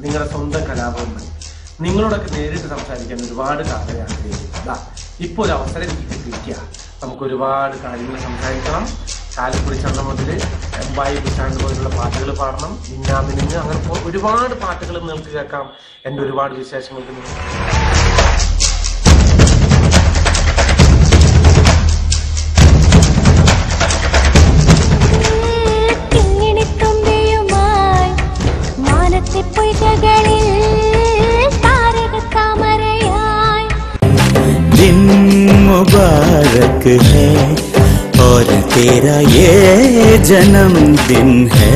നിങ്ങളുടെ സ്വന്തം കലാഭവൻ നിങ്ങളോടൊക്കെ നേരിട്ട് സംസാരിക്കാൻ ഒരുപാട് കാലം ആഗ്രഹിക്കുന്നു. ഇപ്പോൾ ഒരു അവസരം എനിക്ക് കിട്ടിയിരിക്കുക. നമുക്ക് ഒരുപാട് കാര്യങ്ങൾ സംസാരിക്കണം. ചാലക്കുടി ചന്ത മുതൽ എംബായി ബുസ്റ്റാൻഡ് പോലുള്ള പാട്ടുകൾ പാടണം. മിന്നാമിനിഞ്ഞ് അങ്ങനെ ഒരുപാട് പാട്ടുകൾ നിങ്ങൾക്ക് കേൾക്കാം. എൻ്റെ ഒരുപാട് വിശേഷങ്ങൾക്ക് मुबारक है और तेरा ये जन्मदिन है.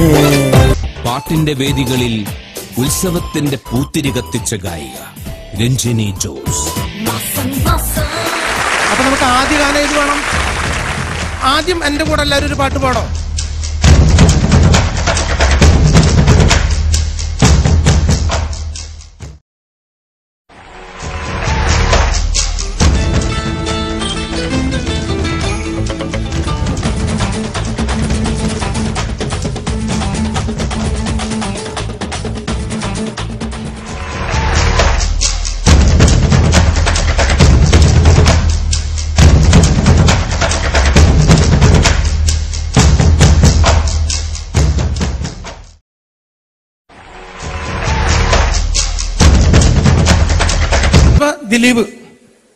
പാട്ടിന്റെ വേദികളിൽ ഉത്സവത്തിന്റെ പൂത്തിരി കത്തിച്ച ഗായിക രഞ്ജിനി ജോസ്. അപ്പൊ നമുക്ക് ആദ്യ ഗാനം ഏത് വേണം? ആദ്യം എന്റെ കൂടെ എല്ലാവരും ഒരു പാട്ട് പാടോ?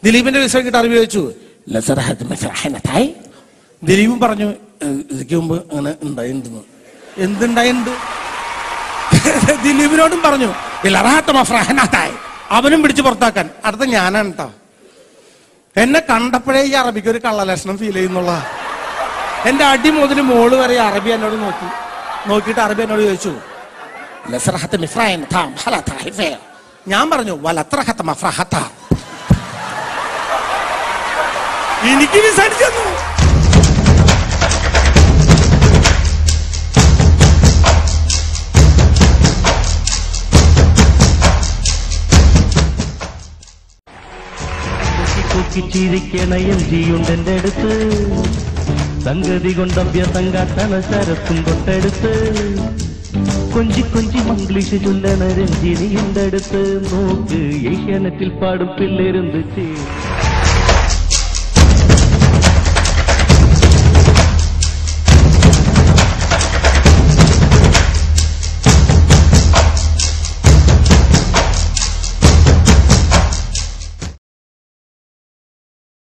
ദിലീപിന്റെ വിഷയം കിട്ടാൻ അറിവ് ചോദിച്ചു. ദിലീപും പറഞ്ഞു ഇതിക്ക് മുമ്പ് അങ്ങനെ ഉണ്ടായിട്ടുണ്ട്. എന്തുണ്ടായിട്ടുണ്ട്? ദിലീപിനോടും പറഞ്ഞു അവനും പിടിച്ച് പുറത്താക്കാൻ. അടുത്ത ഞാനാണ് കേട്ടോ. എന്നെ കണ്ടപ്പോഴേ ഈ അറബിക്ക് ഒരു കള്ളലക്ഷണം ഫീൽ ചെയ്യുന്നുള്ള. എന്റെ അടി മുതൽ മോള് വരെ അറബി എന്നോട് നോക്കിയിട്ട് അറബി എന്നോട് ചോദിച്ചു. ഞാൻ പറഞ്ഞു എനിക്ക് വിസാരിച്ചു തന്നു. ചിരിക്കണയം ജിയുണ്ടെന്റെ അടുത്ത് സംഗതി കൊണ്ടഭ്യാസം കാട്ടണ ശരത്തും തൊട്ടടുത്ത് കൊഞ്ചി കൊഞ്ചി മംഗ്ലീഷ് ചൊല്ലണ രഞ്ജിനിയുടെ അടുത്ത് നോക്ക് ഏഷ്യാനെറ്റിൽ പാടും പിള്ളേരുന്ന്